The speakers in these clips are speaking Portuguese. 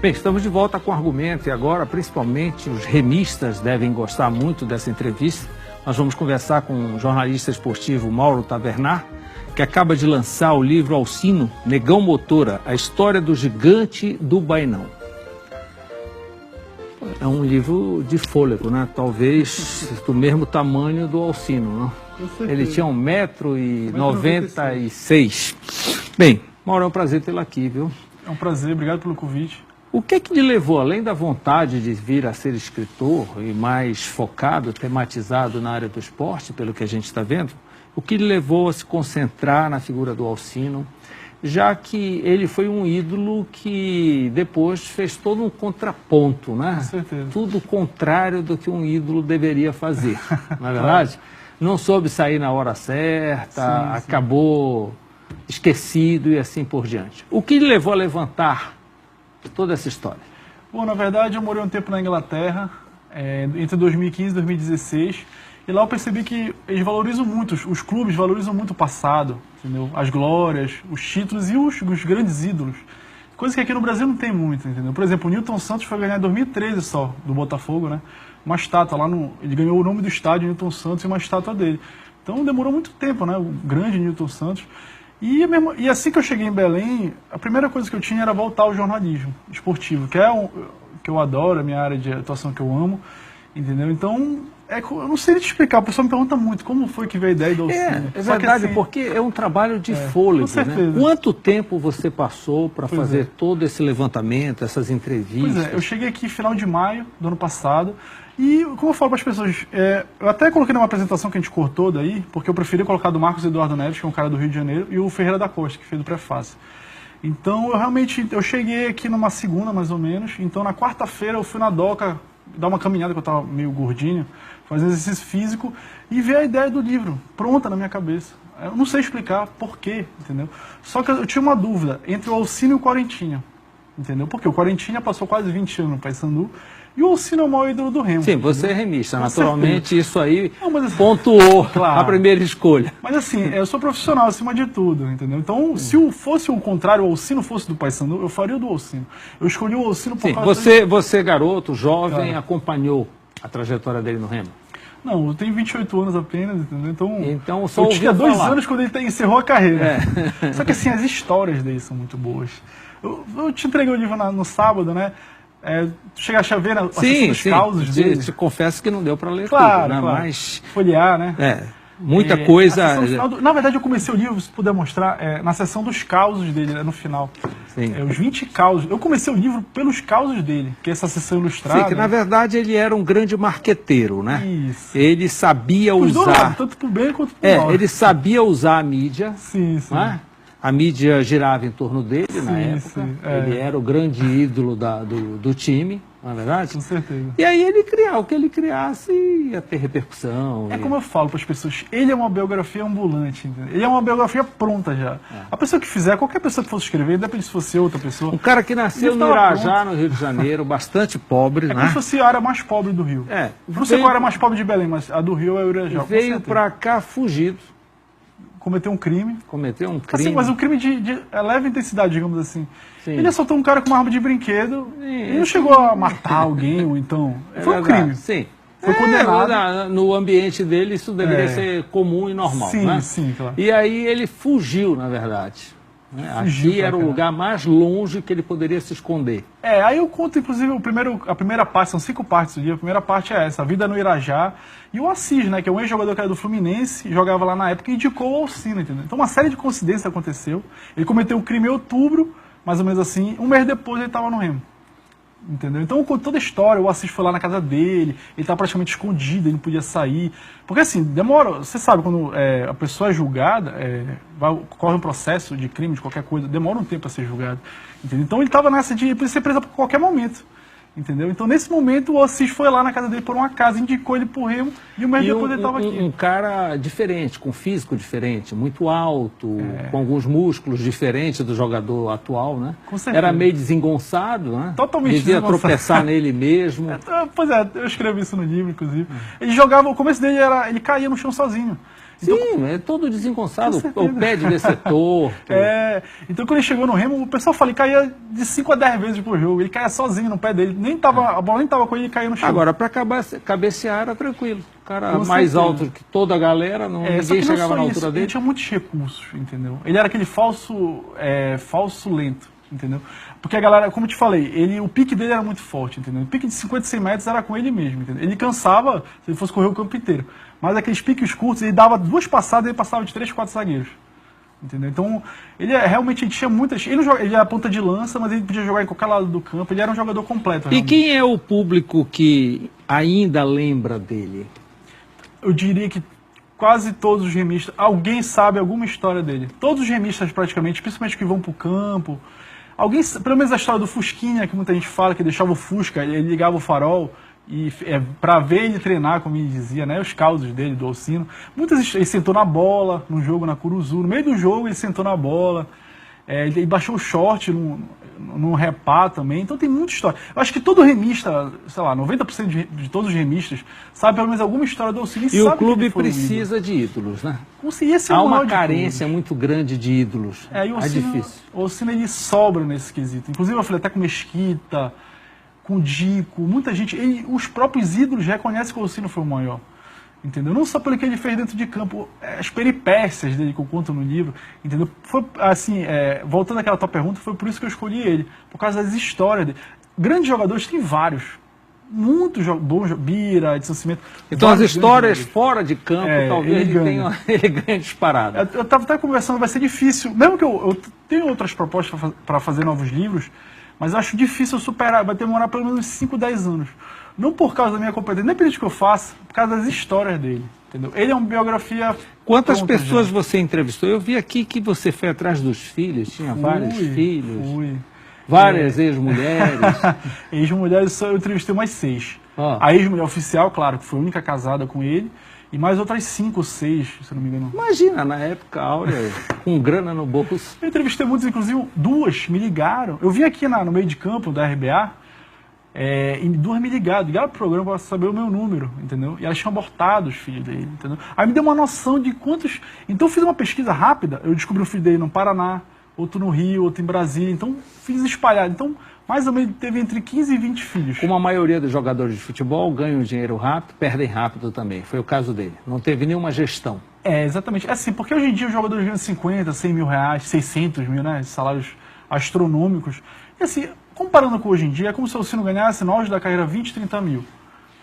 Bem, estamos de volta com o argumento e agora, principalmente, os remistas devem gostar muito dessa entrevista. Nós vamos conversar com o jornalista esportivo Mauro Tavernar, que acaba de lançar o livro Alcino, Negão Motora, a história do gigante do Bainão. É um livro de fôlego, né? Talvez do mesmo tamanho do Alcino, não? Ele tinha 1,96 m. Bem, Mauro, é um prazer tê-lo aqui, viu? É um prazer, obrigado pelo convite. O que é que lhe levou, além da vontade de vir a ser escritor e mais focado, tematizado na área do esporte, pelo que a gente está vendo, o que lhe levou a se concentrar na figura do Alcino, já que ele foi um ídolo que depois fez todo um contraponto, né? Com certeza. Tudo o contrário do que um ídolo deveria fazer, não é verdade? Não soube sair na hora certa, sim. Acabou esquecido e assim por diante. O que lhe levou a levantar toda essa história? Bom, na verdade, eu morei um tempo na Inglaterra, entre 2015 e 2016, e lá eu percebi que eles valorizam muito, os clubes valorizam muito o passado, entendeu? As glórias, os títulos e os grandes ídolos. Coisa que aqui no Brasil não tem muito, entendeu? Por exemplo, o Newton Santos foi ganhar em 2013 só, do Botafogo, né? Uma estátua lá ele ganhou o nome do estádio Newton Santos e uma estátua dele. Então demorou muito tempo, né? O grande Newton Santos. E assim que eu cheguei em Belém, a primeira coisa que eu tinha era voltar ao jornalismo esportivo, que eu adoro, é a minha área de atuação que eu amo, entendeu? Então, eu não sei te explicar, o pessoal me pergunta muito como foi que veio a ideia do Alcino. É verdade, assim, porque é um trabalho de fôlego, com certeza. Né? Quanto tempo você passou para fazer todo esse levantamento, essas entrevistas? Pois é, eu cheguei aqui final de maio do ano passado, e como eu falo para as pessoas, eu até coloquei numa apresentação que a gente cortou daí, porque eu preferi colocar do Marcos Eduardo Neves, que é um cara do Rio de Janeiro, e o Ferreira da Costa, que fez o prefácio. Então, eu cheguei aqui numa segunda, mais ou menos, então na quarta-feira eu fui na Doca, dar uma caminhada, que eu estava meio gordinho, fazer exercício físico, e ver a ideia do livro, pronta na minha cabeça. Eu não sei explicar por quê, entendeu? Só que eu tinha uma dúvida entre o Alcino e o Quarentinha, entendeu? Porque o Quarentinha passou quase 20 anos no Paysandu, e o Alcino é o maior ídolo do Remo. Sim, você é remista, naturalmente isso aí assim, pontuou claro, a primeira escolha. Mas assim, eu sou profissional acima de tudo, entendeu? Então, se fosse o contrário, o Alcino fosse do Paysandu, eu faria o do Alcino. Eu escolhi o Alcino por causa você, garoto, jovem, acompanhou a trajetória dele no Remo? Não, eu tenho 28 anos apenas, entendeu? Então só eu tinha 2 falar. anos quando ele encerrou a carreira. Só que assim, as histórias dele são muito boas. Eu te entreguei o livro no sábado, né? Tu chegaste a ver a sessão dos causos dele? Te confesso que não deu para ler claro, tudo, né? Claro. Mas folhear, né? Muita coisa. Na verdade, eu comecei o livro, se puder mostrar, na seção dos causos dele, no final. Sim. Os 20 causos. Eu comecei o livro pelos causos dele, que é essa sessão ilustrada. Sim, que na verdade ele era um grande marqueteiro, né? Isso. Ele sabia Os usar. dois lados, tanto pro bem quanto pro mal. Ele sabia usar a mídia. Sim, sim. Né? A mídia girava em torno dele na época. Sim, ele era o grande ídolo do time, não é verdade? Com certeza. E aí o que ele criasse ia ter repercussão. Como eu falo para as pessoas, ele é uma biografia ambulante, entendeu? Ele é uma biografia pronta já. A pessoa que fizer, qualquer pessoa que fosse escrever, independente se fosse outra pessoa. Um cara que nasceu no Irajá, no Rio de Janeiro, bastante pobre, né? Como se fosse a área mais pobre do Rio. Não sei qual a área mais pobre de Belém, mas a do Rio é o Irajá. Veio para cá fugido. Cometeu um crime. Assim, mas um crime de leve intensidade, digamos assim. Sim. Ele assaltou um cara com uma arma de brinquedo. Ele não chegou a matar alguém, ou então. Foi um crime. Sim. Foi condenado. No ambiente dele, isso deveria ser comum e normal. Sim, né? sim, claro. E aí ele fugiu, na verdade. Aqui era o lugar mais longe que ele poderia se esconder. Aí eu conto, inclusive, a primeira parte, são 5 partes do dia. A primeira parte é essa, a vida no Irajá. E o Assis, né, que é um ex-jogador que era do Fluminense, jogava lá na época e indicou o Alcino, entendeu? Então uma série de coincidências aconteceu. Ele cometeu um crime em outubro, mais ou menos assim. Um mês depois ele estava no Remo. Entendeu? Então eu conto toda a história, o Assis foi lá na casa dele, ele estava praticamente escondido, ele não podia sair. Porque assim, demora, você sabe, quando a pessoa é julgada, corre um processo de crime, de qualquer coisa, demora um tempo para ser julgado. Entendeu? Então ele estava nessa de ser preso a qualquer momento. Entendeu? Então, nesse momento, o Assis foi lá na casa dele por uma casa, indicou ele pro Remo, e o mês depois ele estava aqui. Um cara diferente, com físico diferente, muito alto, com alguns músculos diferentes do jogador atual, né? Com certeza. Era meio desengonçado, né? Totalmente devia desengonçado. tropeçar nele mesmo. Pois é, eu escrevi isso no livro, inclusive. Ele jogava, o começo dele ele caía no chão sozinho. Então, sim, é todo desengonçado, o pé de descer torto. Então quando ele chegou no Remo, o pessoal falou, ele caía de 5 a 10 vezes por jogo, ele caía sozinho no pé dele, a bola nem tava com ele, caía no chão. Agora, para cabecear era tranquilo. O cara Com mais certeza. alto que toda a galera, ninguém chegava na altura dele. Ele tinha muitos recursos, entendeu? Ele era aquele falso lento, entendeu? Porque a galera, como eu te falei, o pique dele era muito forte, entendeu? O pique de 50, 100 metros era com ele mesmo, entendeu? Ele cansava se ele fosse correr o campo inteiro. Mas aqueles piques curtos, ele dava 2 passadas e ele passava de 3, 4 zagueiros. Entendeu? Então, realmente tinha muitas... Ele era ponta de lança, mas ele podia jogar em qualquer lado do campo. Ele era um jogador completo. Realmente. E quem é o público que ainda lembra dele? Eu diria que quase todos os remistas... Alguém sabe alguma história dele. Todos os remistas, praticamente, principalmente que vão para o campo... Pelo menos a história do Fusquinha, que muita gente fala, que deixava o Fusca, ele ligava o farol... para ver ele treinar, como ele dizia, né, os causos dele, do Alcino. Ele sentou na bola, num jogo na Curuzu. No meio do jogo, ele sentou na bola. Ele baixou o short num repá também. Então tem muita história. Eu acho que todo remista, sei lá, 90% de todos os remistas, sabe pelo menos alguma história do Alcino. E o clube precisa de ídolos, né? Há uma carência muito grande de ídolos. É difícil. O Alcino, ele sobra nesse quesito. Inclusive, eu falei até com Mesquita, com o Dico, muita gente, os próprios ídolos reconhecem que o Alcino foi o maior, entendeu? Não só pelo que ele fez dentro de campo, as peripécias dele que eu conto no livro, entendeu? Foi assim, voltando àquela tua pergunta, foi por isso que eu escolhi ele, por causa das histórias dele. Grandes jogadores tem vários, muitos bons, Bira, Edson Cimento. Então as histórias fora de campo, talvez ele ganhe disparado. Eu estava até conversando, vai ser difícil, mesmo que eu tenho outras propostas para fazer novos livros, mas eu acho difícil eu superar, vai demorar pelo menos 5, 10 anos. Não por causa da minha competência, independente do que eu faça, por causa das histórias dele, entendeu? Ele é uma biografia... Quantas pessoas você entrevistou? Eu vi aqui que você foi atrás dos filhos, tinha vários filhos, várias ex-mulheres. Ex-mulheres, eu entrevistei mais 6. A ex-mulher oficial, claro, que foi a única casada com ele, e mais outras 5 ou 6, se não me engano. Imagina, na época áurea, com grana no bolso. Eu entrevistei muitos, inclusive 2 me ligaram. Eu vim aqui no meio de campo da RBA, e 2 me ligaram pro programa para saber o meu número, entendeu? E elas tinham abortado os filhos dele, entendeu? Aí me deu uma noção de quantos... Então eu fiz uma pesquisa rápida, eu descobri um filho dele no Paraná, outro no Rio, outro em Brasília, então fiz espalhado. Então, mais ou menos, teve entre 15 e 20 filhos. Como a maioria dos jogadores de futebol ganham dinheiro rápido, perdem rápido também. Foi o caso dele. Não teve nenhuma gestão. Exatamente. Assim, porque hoje em dia os jogadores ganham 50, 100 mil reais, 600 mil, né? Salários astronômicos. E assim, comparando com hoje em dia, é como se o Alcino ganhasse no auge da carreira 20, 30 mil.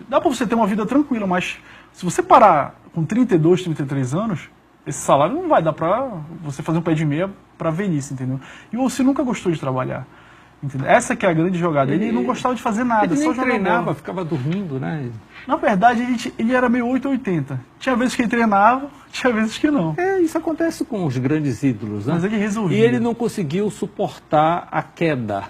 Dá pra você ter uma vida tranquila, mas se você parar com 32, 33 anos, esse salário não vai dar pra você fazer um pé de meia pra velhice, entendeu? E o Alcino nunca gostou de trabalhar. Entendeu? Essa que é a grande jogada. Ele não gostava de fazer nada, ele só nem treinava, ficava dormindo, né? Na verdade, ele era meio 880. Tinha vezes que ele treinava, tinha vezes que não. Isso acontece com os grandes ídolos, né? Mas ele resolvia. E ele não conseguiu suportar a queda,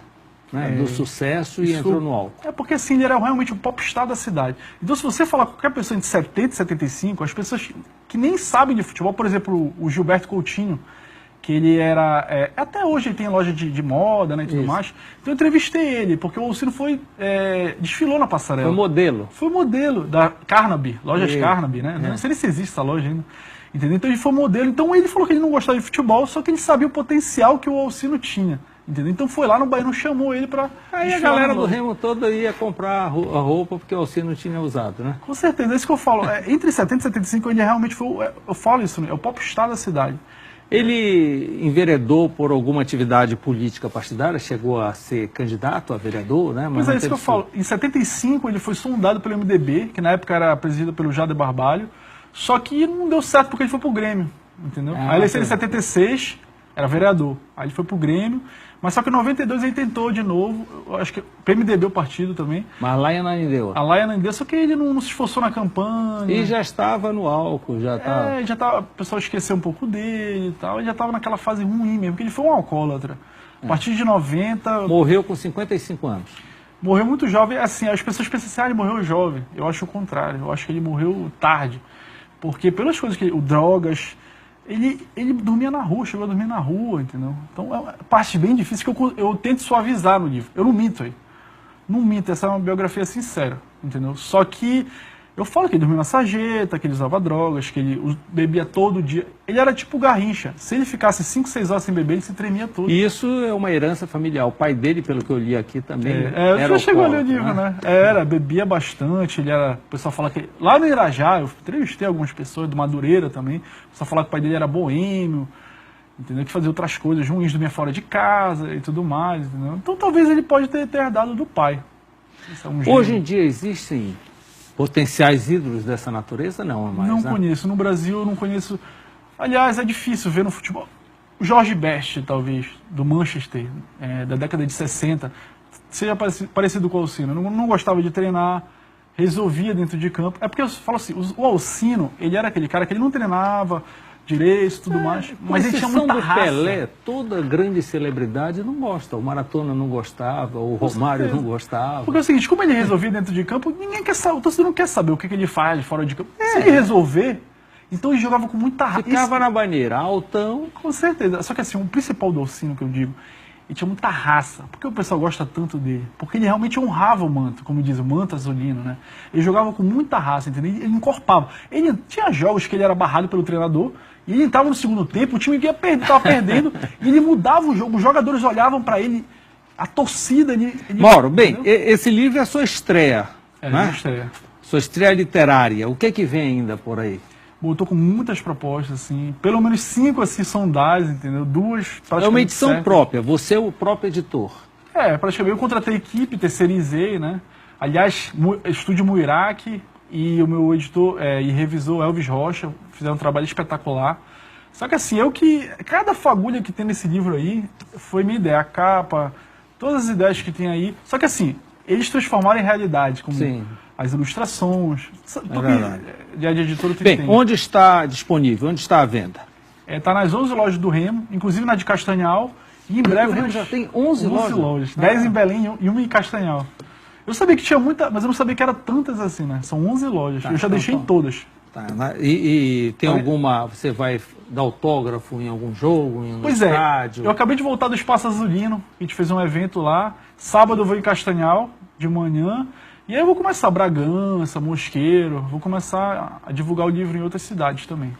né, do sucesso e entrou no álcool. Porque assim, ele era realmente o popstar da cidade. Então se você falar com qualquer pessoa de 70, 75, as pessoas que nem sabem de futebol, por exemplo, o Gilberto Coutinho, que ele era... até hoje ele tem loja de moda, né, e tudo mais. Então eu entrevistei ele, porque o Alcino desfilou na passarela. Foi modelo. Foi modelo da Carnaby, lojas Carnaby, né? Não sei nem se existe essa loja ainda. Entendeu? Então ele foi modelo. Então ele falou que ele não gostava de futebol, só que ele sabia o potencial que o Alcino tinha. Entendeu? Então foi lá no Baiano, chamou ele para... Aí a galera do Remo toda ia comprar a roupa porque o Alcino tinha usado, né? Com certeza, é isso que eu falo. Entre 70 e 75 ele realmente foi, eu falo isso, né? É o popstar da cidade. Ele enveredou por alguma atividade política partidária, chegou a ser candidato a vereador, né? Mas é isso que eu falo. Em 75 ele foi sondado pelo MDB, que na época era presidido pelo Jader Barbalho, só que não deu certo porque ele foi pro Grêmio, entendeu? Aí ele em 76, era vereador, aí ele foi pro Grêmio, mas só que em 92 ele tentou de novo, eu acho que o PMDB o partido também. Mas a Laia não deu. A Laia não deu, só que ele não se esforçou na campanha. E já estava no álcool, já estava... já tava, o pessoal esqueceu um pouco dele e tal, ele já estava naquela fase ruim mesmo, porque ele foi um alcoólatra. A partir de 90... Morreu com 55 anos. Morreu muito jovem, assim, as pessoas pensam assim, ele morreu jovem. Eu acho o contrário, eu acho que ele morreu tarde. Porque pelas coisas que drogas... Ele dormia na rua, chegou a dormir na rua, entendeu? Então é uma parte bem difícil que eu tento suavizar no livro. Eu não minto aí. Não minto, essa é uma biografia sincera, entendeu? Só que Eu falo que ele dormia na sarjeta, que ele usava drogas, que ele bebia todo dia. Ele era tipo Garrincha. Se ele ficasse 5, 6 horas sem beber, ele se tremia todo. E isso é uma herança familiar. O pai dele, pelo que eu li aqui, também era já chegou a ler o livro, né? Bebia bastante. Ele era... O pessoal fala que... Lá no Irajá, eu entrevistei algumas pessoas, do Madureira também. O pessoal fala que o pai dele era boêmio, entendeu? Que fazia outras coisas ruins, dormia fora de casa e tudo mais, entendeu? Então talvez ele pode ter herdado do pai. Hoje em dia existem potenciais ídolos dessa natureza? Não, mais, não né? conheço. No Brasil eu não conheço. Aliás, é difícil ver no futebol. O Jorge Best, talvez, do Manchester, da década de 60, seja parecido com o Alcino. Não gostava de treinar, resolvia dentro de campo. É porque eu falo assim, o Alcino, ele era aquele cara que ele não treinava direito e tudo mais, mas ele tinha muita raça. Pelé, toda grande celebridade não gosta. O Maratona não gostava, o Romário não gostava. Porque é o seguinte, como ele resolvia dentro de campo, ninguém quer saber, o torcedor não quer saber o que ele faz fora de campo. Se ele resolver, então ele jogava com muita raça. Ficava na banheira, altão. Com certeza. Só que assim, o principal do Alcino que eu digo, ele tinha muita raça. Por que o pessoal gosta tanto dele? Porque ele realmente honrava o manto, como diz o manto azulino, né? Ele jogava com muita raça, entendeu? Ele encorpava. Ele tinha jogos que ele era barrado pelo treinador, e ele entrava no segundo tempo, o time estava perdendo, e ele mudava o jogo. Os jogadores olhavam para ele, a torcida... Mauro, bem, esse livro é a sua estreia, né? Minha estreia. Sua estreia literária. O que vem ainda por aí? Bom, eu tô com muitas propostas, assim, pelo menos 5 assim, sondagens, entendeu? 2 praticamente. É uma edição própria, você é o próprio editor. Praticamente eu contratei equipe, terceirizei, né? Aliás, Estúdio Muirac e o meu editor e revisor Elvis Rocha fizeram um trabalho espetacular. Só que assim, cada fagulha que tem nesse livro aí foi minha ideia, a capa, todas as ideias que tem aí. Só que assim, eles transformaram em realidade, como as ilustrações, de editora que tem. Bem, onde está disponível? Onde está à venda? Está nas 11 lojas do Remo, inclusive na de Castanhal, e em breve... O Remo já tem 11 lojas? 10 em Belém e uma em Castanhal. Eu sabia que tinha muita, mas eu não sabia que eram tantas assim, né? São 11 lojas, eu já deixei em todas. E tem alguma... Você vai dar autógrafo em algum jogo, em um estádio? Eu acabei de voltar do Espaço Azulino, a gente fez um evento lá, sábado eu vou em Castanhal, de manhã, e aí eu vou começar Bragança, Mosqueiro, vou começar a divulgar o livro em outras cidades também.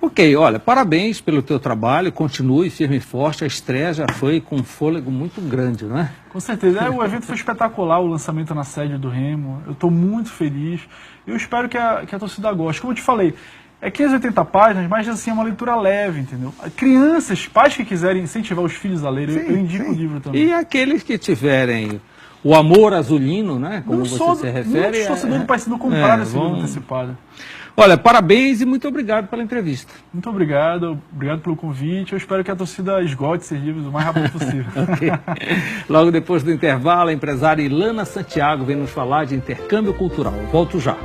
Ok, olha, parabéns pelo teu trabalho, continue firme e forte, a estreia já foi com um fôlego muito grande, não é? Com certeza, o evento foi espetacular, o lançamento na sede do Remo, eu estou muito feliz, eu espero que a torcida goste. Como eu te falei, é 580 páginas, mas assim, é uma leitura leve, entendeu? Crianças, pais que quiserem incentivar os filhos a ler, eu indico o livro também. E aqueles que tiverem o amor azulino, né? Como você se refere. Muitos torcedores parecendo comprar esse livro antecipado. Olha, parabéns e muito obrigado pela entrevista. Muito obrigado pelo convite. Eu espero que a torcida esgote esses livros o mais rápido possível. Okay. Logo depois do intervalo, a empresária Ilana Santiago vem nos falar de intercâmbio cultural. Volto já.